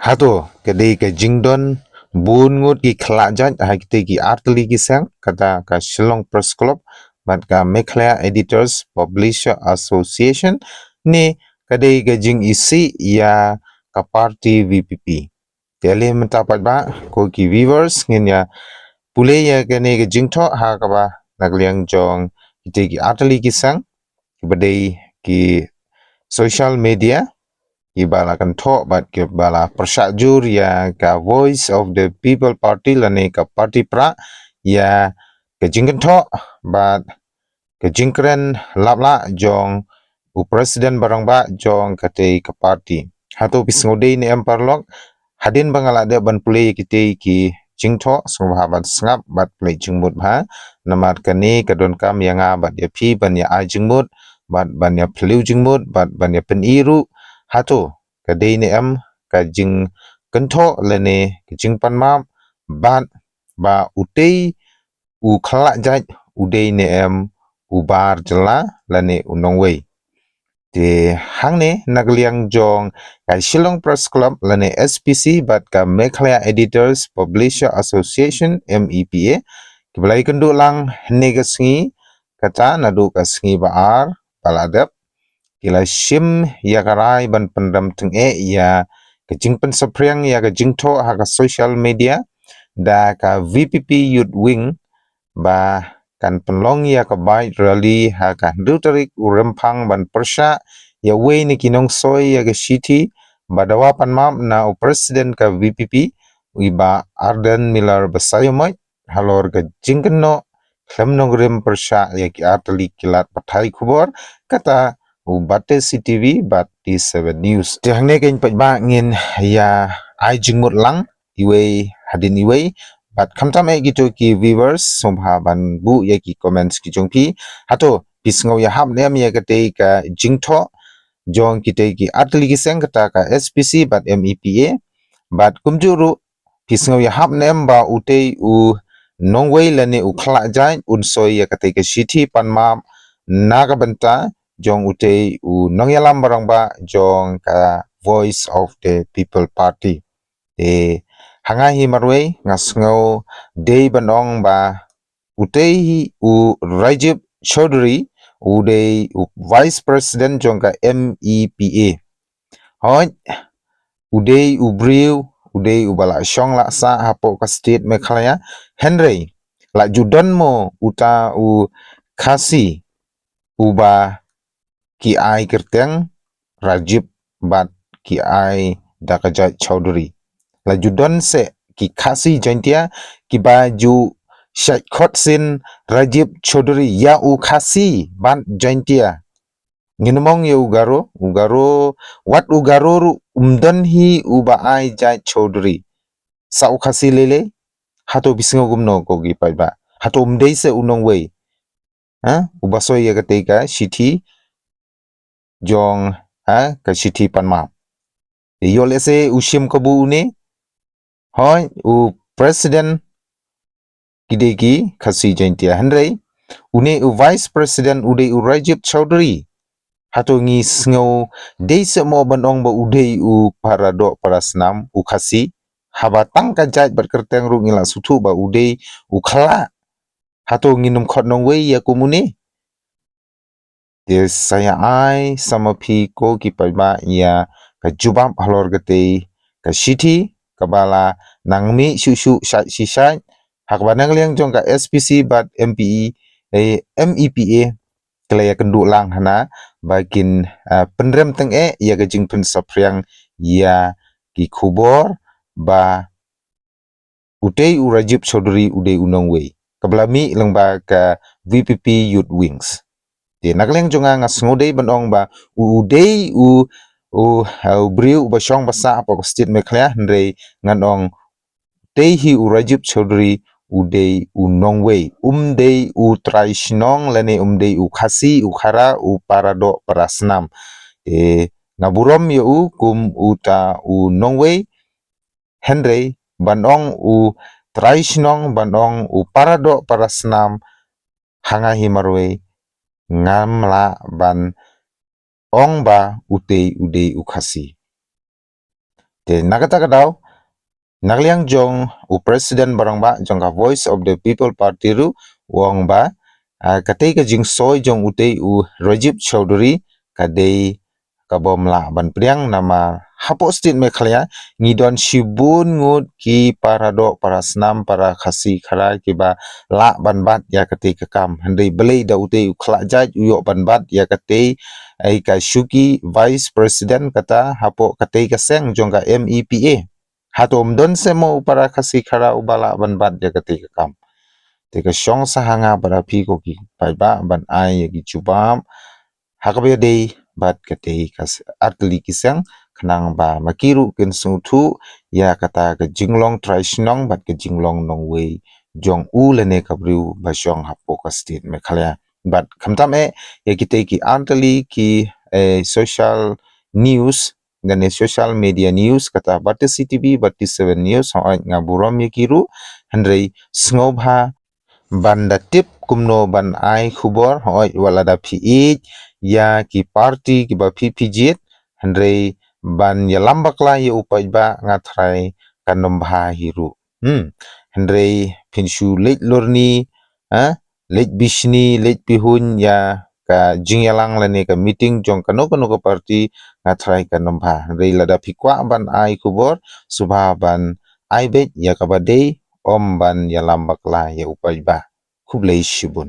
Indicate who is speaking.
Speaker 1: Hato kadai ka jingdon bun ngut ki khlak jan ha kite ki artli ki sang kata ka Shillong Press Club bat ka Meghalaya Editors Publisher Association ni kadai ka jing isi ya ka party VPP tele mentapat ba ko ki viewers ngin ya pule ya kene ka jingtho ha ka ba nagliang jong kite ki artli ki sang badai ki social media ibala kan tho bat ke bala persajur ya ka voice of the people party lane ka party pra ya ke jingkan tho bat ke jingkren lapla jong u president barang ba jong kate ka party hato pisngode ni emparlok hadin bangala de ban play kite ki jingtho sunghabat sngap bat play jingmut bha namat kani kadon kam yanga bat ya phi ban ya a jingmut bat ban ya phliu jingmut bat ban ya peniru hato kadai ni am ka jing kentho lene ka jing panma ban ba utei u khala jaj udei ne am ubar jela lane unongwei te hangne nagliang jong ka Shillong Press Club lane SPC bat ka Meghalaya Editors Publisher Association MEPA kibalai kendu lang nega sngi kata nadu ka sngi baar paladap kila shim ya karai ban pendam teng ya kejing pen sepriang ya kejing tho ha ka social media da ka VPP Youth Wing ba kan penlong ya ka bai rally ha ka duterik urempang ban persha ya we ni kinong soy ya ka city badawa panmam na u president ka VPP iba Arden Miller Basayomoi halor ka jingkeno klemnong rem persha ya ki arteli kilat pathai khubor kata ubate CTV bat T7 News. Tihangne kain pajba ngin ya ai jingmut lang iwe hadin iwe bat khamtam e gitu ki viewers sombha ban bu ya ki comments ki jongpi hato pisngau ya ham ne ya kate ka jingtho jong kite ki atli ki seng kata ka SPC bat MEPA bat kumjuru pisngau ya ham ne ba ute u nongwei lane u khlak jai unsoi ya kate ka city panma naga benta jong ute u nongyalam barang ba jong ka voice of the people party e hanga hi marwei ngasngau dei banong ba ute u Rajib Chaudhary u dei u vice president jong ka MEPA hoi udei u briu udei u bala shong la sa hapo ka state Meghalaya Henry la judan mo uta u khasi uba ki ai kerteng Rajib bat ki ai Dakaja Chaudhary la judon se ki khasi jantia ki baju Shaikhot sin Rajib Chaudhary ya u khasi ban jantia nginomong ya ugaro wat ugaro ru umdan hi uba ai Jai Chaudhary sa u khasi lele hato bisingo gumno ko gi paiba hato umdei se unong wei ha ubaso ya ketika shithi jong ha ka shithi panma yole se ushim kabu ne hoi u president kideki khasi jantia handrei une u vice president ude u Rajib Chaudhary hato ngi sngo deise mo banong ba ude u parado parasnam u khasi haba tangka jait berkerteng ru ngila sutu ba ude u khala hato nginum khot nong wei ya kumune saya ai sama pi ko ki palba ya ka jubam halor gate ka shiti kabala nangmi shushu shai hakba nangliang jong ka SPC bat MEPA klaya kendu lang hana bagin penrem teng ya ka jing pen sapriang ya ki khubor ba utei u Rajib Chaudhary udei unong wei kablami lengba ka VPP Youth Wings di nagleng jonga ngasngode banong ba udei u briu ba shong basa apa ko state Meghalaya ndrei nganong dei hi u Rajib Chaudhary udei u nongwei umdei u traishnong lene umdei u khasi u khara u parado parasnam ngaburom ye u kum uta u nongwei henrei banong u traishnong banong u parado parasnam hanga himarwei ngamla ban ong ba utei udei ukhasi te nakata kadaw nakliang jong u president barang ba jong ka voice of the people party ru wong ba katei ka jing soy jong utei u Rajib Chaudhary kadei kabom la ban priang nama hapo stit Meghalaya ngidon shibun ngut ki parado para snam para khasi khara ki ba la ban bat ya katei ka kam handai belei da utei u khla jaj uyo ban bat ya katei ai ka shuki vice president kata hapo katei ka seng jong ka MEPA hatom don semo para khasi khara ubala ban bat ya katei ka kam te ka shong sahanga para pi ko ki pai ba ban ai ki chubam hakabe dei bat katei kas artli kisang khnang ba makiru kin suthu ya kata ka jinglong traishnong bat ka jinglong nongwei jong u lene kabriu ba shong hapo ka state Meghalaya bat khamtam e ya kitei ki artli ki social news ngane social media news kata bat CTV bat 7 news ha ngaburom yakiru handrei sngovha banda tip kumno ban ai khubor hoi walada phi ya ki party ki ba PPJ handrei ban ya lambakla ya upai ba ngathrai kanombha hiru handrei phinshu leit lorni leit bishni leit pihun ya ka jingyalang lane ka meeting jong kano ko party ngathrai kanombha handrei lada phikwa ban ai khubor subha ban ai bet ya kabadei om ban ya lambakla ya upai ba খুব লেই শিবন